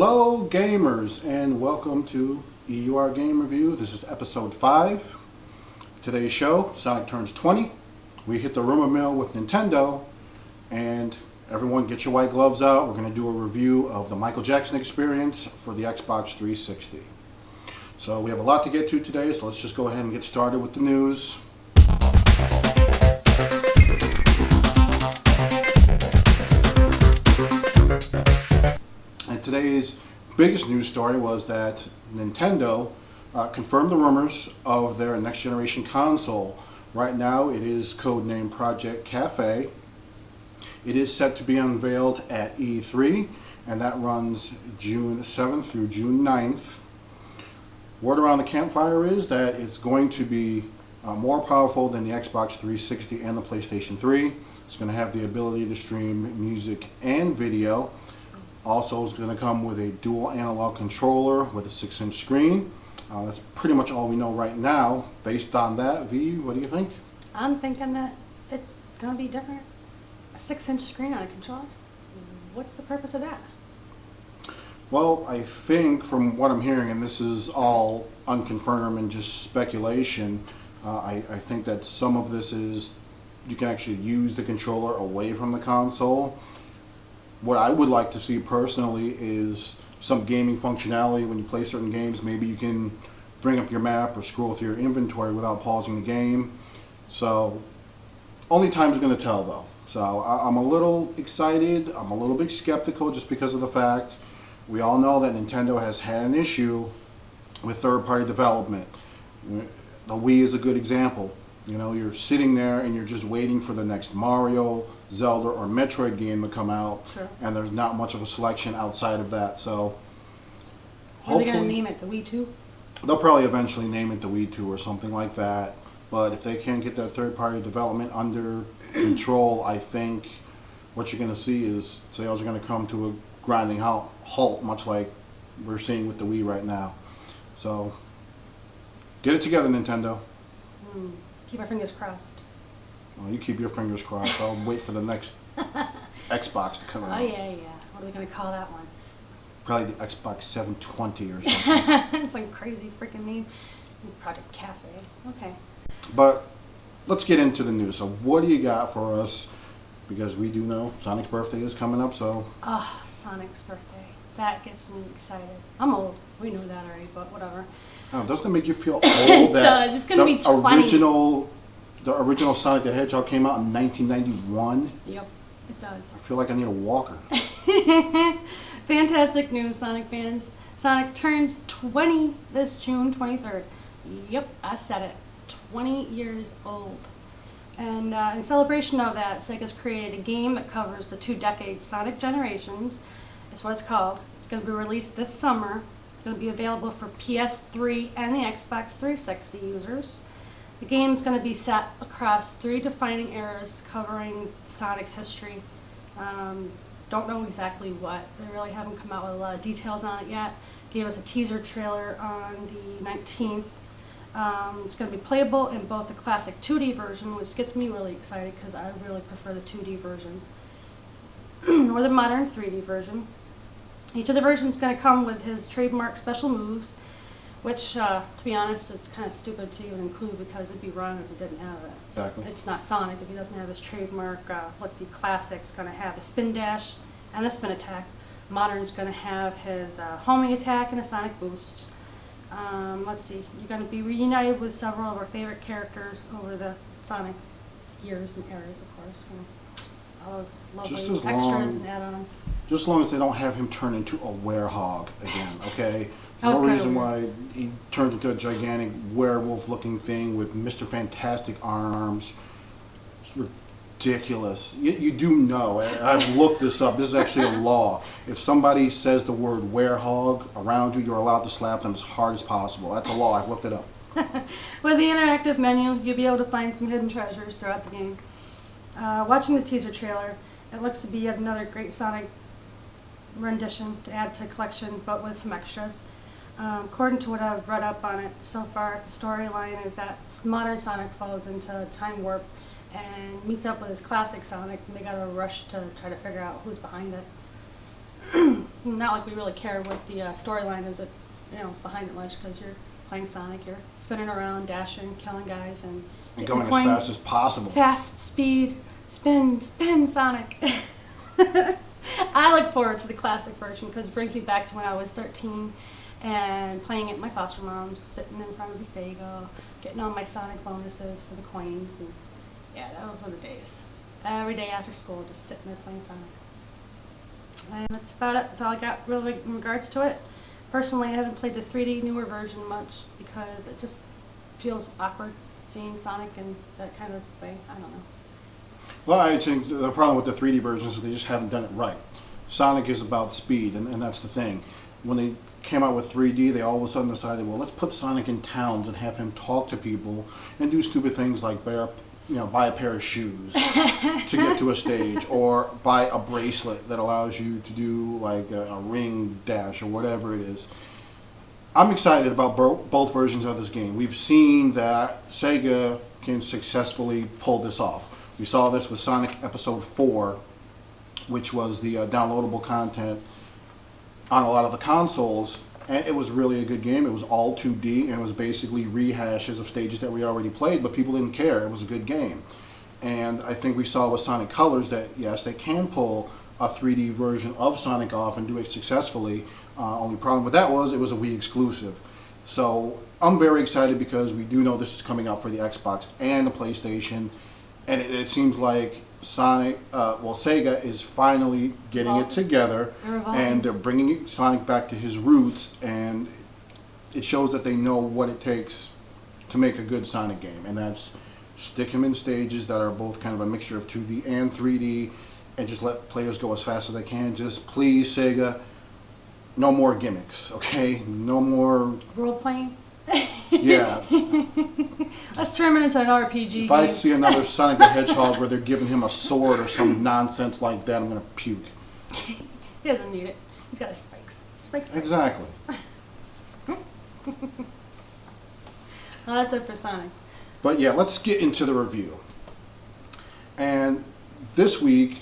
Hello gamers and welcome to EUR Game Review. This is episode 5. Today's show, Sonic turns 20. We hit the rumor mill with Nintendo and everyone get your white gloves out. We're going to do a review of the Michael Jackson experience for the Xbox 360. So we have a lot to get to today, so let's just go ahead and get started with the news. And today's biggest news story was that Nintendo confirmed the rumors of their next generation console. Right now it is codenamed Project Cafe. It is set to be unveiled at E3 and that runs June 7th through June 9th. Word around the campfire is that it's going to be more powerful than the Xbox 360 and the PlayStation 3. It's going to have the ability to stream music and video. Also, it's going to come with a dual analog controller with a 6-inch screen. That's pretty much all we know right now. Based on that, V, what do you think? I'm thinking that it's going to be different. A 6-inch screen on a controller? What's the purpose of that? Well, I think from what I'm hearing, and this is all unconfirmed and just speculation, I think that some of this is you can actually use the controller away from the console. What I would like to see personally is some gaming functionality when you play certain games. Maybe you can bring up your map or scroll through your inventory without pausing the game. So only time's going to tell though. So I'm a little excited. I'm a little bit skeptical just because of the fact we all know that Nintendo has had an issue with third-party development. The Wii is a good example. You know, you're sitting there and you're just waiting for the next Mario, Zelda, or Metroid game to come out, Sure. And there's not much of a selection outside of that. So Are they going to name it the Wii 2? They'll probably eventually name it the Wii 2 or something like that. But if they can't get that third-party development under control, I think what you're going to see is sales are going to come to a grinding halt, much like we're seeing with the Wii right now. So get it together, Nintendo. Keep our fingers crossed. Well, you keep your fingers crossed. I'll wait for the next Xbox to come out. Oh, yeah. What are they going to call that one? Probably the Xbox 720 or something. Some crazy freaking name. Project Cafe. Okay. But let's get into the news. So what do you got for us? Because we do know Sonic's birthday is coming up, so... Oh, Sonic's birthday. That gets me excited. I'm old. We knew that already, but whatever. Oh, doesn't it make you feel old It that does. It's going to be 20. The original Sonic the Hedgehog came out in 1991? Yep, it does. I feel like I need a walker. Fantastic news, Sonic fans. Sonic turns 20 this June 23rd. Yep, I said it. 20 years old. And in celebration of that, Sega's created a game that covers the 2 decades Sonic generations. That's what it's called. It's going to be released this summer. It's going to be available for PS3 and the Xbox 360 users. The game's going to be set across 3 defining eras covering Sonic's history. Don't know exactly what. They really haven't come out with a lot of details on it yet. Gave us a teaser trailer on the 19th. It's going to be playable in both the classic 2D version, which gets me really excited because I really prefer the 2D version, or the modern 3D version. Each of the versions is going to come with his trademark special moves, which, to be honest, it's kind of stupid to even include because it'd be wrong if he didn't have it. Exactly. It's not Sonic if he doesn't have his trademark. Let's see, Classic's going to have the spin dash and the spin attack. Modern's going to have his homing attack and a Sonic boost. Let's see, you're going to be reunited with several of our favorite characters over the Sonic years and eras, of course. All those lovely extras and add-ons. Just as long as they don't have him turn into a werehog again, okay? That was No kinda reason weird. why he turns into a gigantic werewolf-looking thing with Mr. Fantastic arms. It's ridiculous. You do know, I've looked this up, this is actually a law. If somebody says the word werehog around you, you're allowed to slap them as hard as possible. That's a law, I've looked it up. With the interactive menu, you'll be able to find some hidden treasures throughout the game. Watching the teaser trailer, it looks to be yet another great Sonic rendition to add to the collection, but with some extras. According to what I've read up on it so far, the storyline is that modern Sonic falls into a time warp and meets up with his classic Sonic, and they gotta rush to try to figure out who's behind it. Not like we really care what the storyline is, behind it much, because you're playing Sonic, you're spinning around, dashing, killing guys, and going as coins. fast as possible. Fast, speed, spin, Sonic. I look forward to the classic version because it brings me back to when I was 13 and playing it at my foster mom's, sitting in front of the Sega, getting all my Sonic bonuses for the coins, and yeah, those were the days. Every day after school, just sitting there playing Sonic. And that's about it. That's all I got really in regards to it. Personally, I haven't played the 3D newer version much because it just feels awkward seeing Sonic in that kind of way. I don't know. Well, I think the problem with the 3D versions is they just haven't done it right. Sonic is about speed, and that's the thing. When they came out with 3D, they all of a sudden decided, well, let's put Sonic in towns and have him talk to people and do stupid things like buy a pair of shoes to get to a stage, or buy a bracelet that allows you to do like a ring dash or whatever it is. I'm excited about both versions of this game. We've seen that Sega can successfully pull this off. We saw this with Sonic Episode 4, which was the downloadable content on a lot of the consoles, and it was really a good game. It was all 2D, and it was basically rehashes of stages that we already played, but people didn't care. It was a good game. And I think we saw with Sonic Colors that, yes, they can pull a 3D version of Sonic off and do it successfully. Only problem with that was it was a Wii exclusive. So I'm very excited because we do know this is coming out for the Xbox and the PlayStation, and it seems like Sega is finally getting it together, and they're bringing Sonic back to his roots, and it shows that they know what it takes to make a good Sonic game, and that's stick him in stages that are both kind of a mixture of 2D and 3D, and just let players go as fast as they can. Just please, Sega, no more gimmicks, okay? No more role-playing? Yeah. Let's turn it into an RPG If I see another Sonic the Hedgehog where they're giving him a sword or some nonsense like that, I'm going to puke. He doesn't need it. He's got his spikes. Spikes. Exactly. Well, that's it for Sonic. But yeah, let's get into the review. And this week,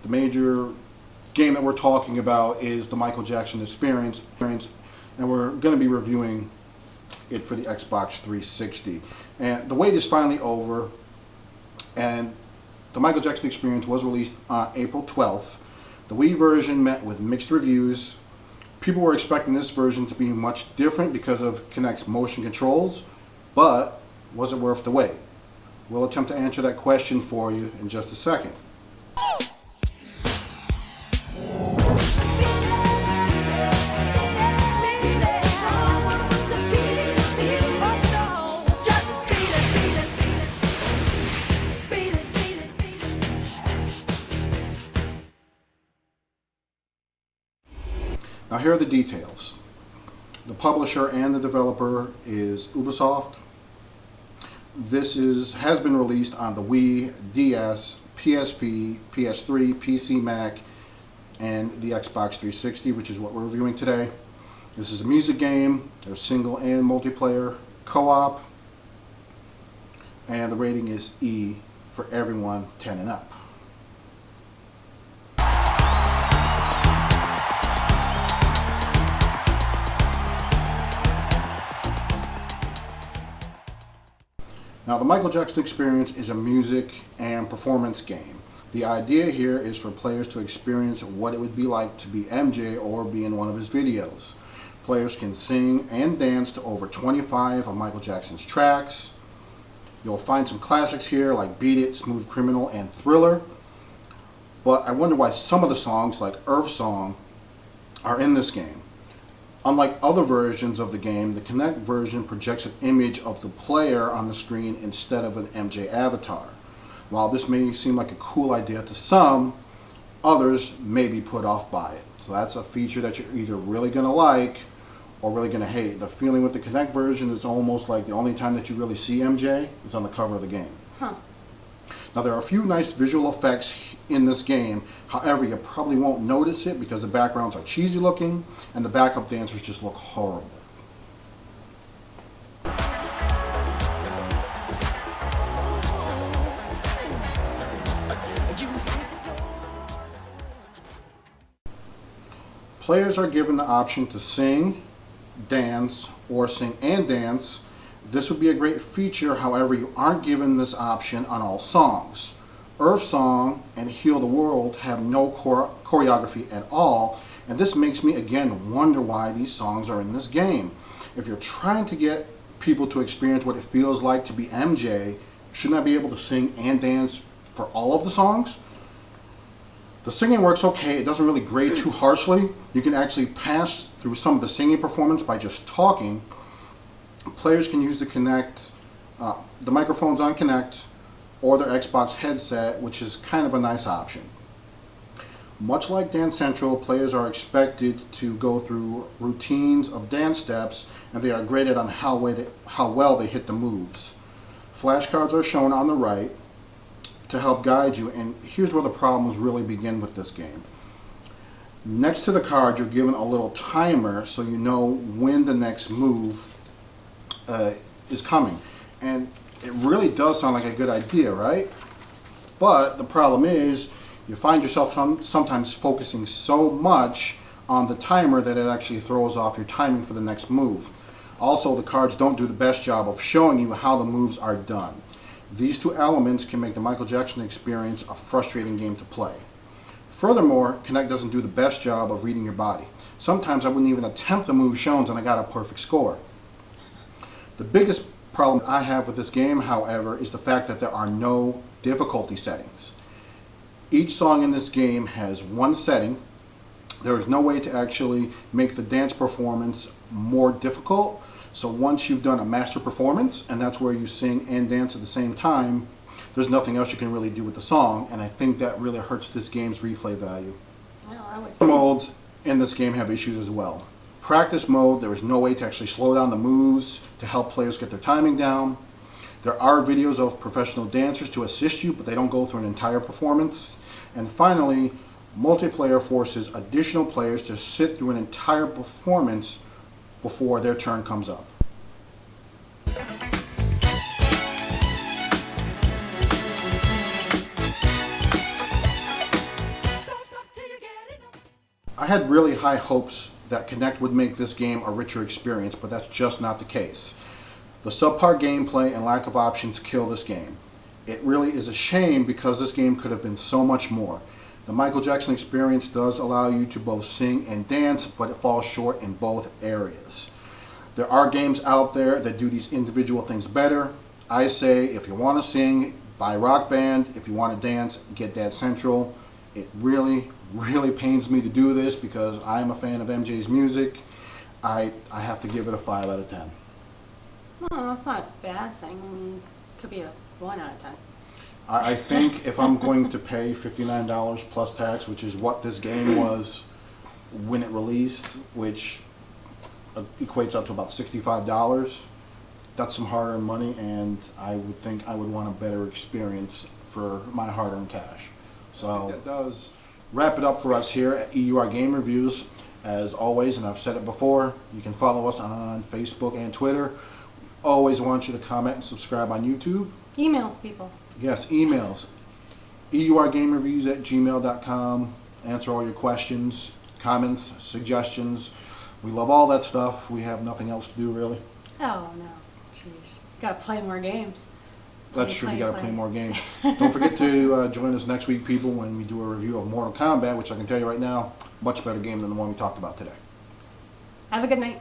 the major game that we're talking about is the Michael Jackson Experience, and we're going to be reviewing it for the Xbox 360. And the wait is finally over, and the Michael Jackson Experience was released on April 12th. The Wii version met with mixed reviews. People were expecting this version to be much different because of Kinect's motion controls, but was it worth the wait? We'll attempt to answer that question for you in just a second. Now here are the details. The publisher and the developer is Ubisoft. This has been released on the Wii, DS, PSP, PS3, PC, Mac, and the Xbox 360, which is what we're reviewing today. This is a music game. There's single and multiplayer co-op. And the rating is E for everyone 10 and up. Now, the Michael Jackson Experience is a music and performance game. The idea here is for players to experience what it would be like to be MJ or be in one of his videos. Players can sing and dance to over 25 of Michael Jackson's tracks. You'll find some classics here like Beat It, Smooth Criminal, and Thriller. But I wonder why some of the songs, like Earth Song, are in this game. Unlike other versions of the game, the Kinect version projects an image of the player on the screen instead of an MJ avatar. While this may seem like a cool idea to some, others may be put off by it. So that's a feature that you're either really going to like or really going to hate. The feeling with the Kinect version is almost like the only time that you really see MJ is on the cover of the game. Huh. Now there are a few nice visual effects in this game. However, you probably won't notice it because the backgrounds are cheesy looking and the backup dancers just look horrible. Players are given the option to sing, dance, or sing and dance. This would be a great feature, however, you aren't given this option on all songs. Earth Song and Heal the World have no choreography at all, and this makes me again wonder why these songs are in this game. If you're trying to get people to experience what it feels like to be MJ, shouldn't I be able to sing and dance for all of the songs? The singing works okay, it doesn't really grade too harshly. You can actually pass through some of the singing performance by just talking. Players can use the the microphones on Kinect or their Xbox headset, which is kind of a nice option. Much like Dance Central, players are expected to go through routines of dance steps, and they are graded on how well they hit the moves. Flashcards are shown on the right to help guide you, and here's where the problems really begin with this game. Next to the card, you're given a little timer so you know when the next move is coming. And it really does sound like a good idea, right? But the problem is, you find yourself sometimes focusing so much on the timer that it actually throws off your timing for the next move. Also, the cards don't do the best job of showing you how the moves are done. These two elements can make the Michael Jackson experience a frustrating game to play. Furthermore, Kinect doesn't do the best job of reading your body. Sometimes I wouldn't even attempt the move shown and I got a perfect score. The biggest problem I have with this game, however, is the fact that there are no difficulty settings. Each song in this game has one setting. There is no way to actually make the dance performance more difficult. So once you've done a master performance, and that's where you sing and dance at the same time, there's nothing else you can really do with the song, and I think that really hurts this game's replay value. The modes in this game have issues as well. Practice mode, there is no way to actually slow down the moves to help players get their timing down. There are videos of professional dancers to assist you, but they don't go through an entire performance. And finally, multiplayer forces additional players to sit through an entire performance before their turn comes up. I had really high hopes that Kinect would make this game a richer experience, but that's just not the case. The subpar gameplay and lack of options kill this game. It really is a shame because this game could have been so much more. The Michael Jackson experience does allow you to both sing and dance, but it falls short in both areas. There are games out there that do these individual things better. I say if you want to sing, buy Rock Band. If you want to dance, get Dance Central. It really pains me to do this because I'm a fan of MJ's music. I have to give it a 5 out of 10. No, that's not a bad thing. I mean, it could be a 1 out of 10. I think if I'm going to pay $59 plus tax, which is what this game was when it released, which equates up to about $65, that's some hard-earned money, and I would think I would want a better experience for my hard-earned cash. So that does wrap it up for us here at EUR Game Reviews. As always, and I've said it before, you can follow us on Facebook and Twitter. Always want you to comment and subscribe on YouTube. Emails, people. Yes, emails. EURGameReviews@gmail.com. Answer all your questions, comments, suggestions. We love all that stuff. We have nothing else to do, really. Oh, no. Jeez. Gotta play more games. That's true, we gotta play more games. Don't forget to join us next week, people, when we do a review of Mortal Kombat, which I can tell you right now, much better game than the one we talked about today. Have a good night.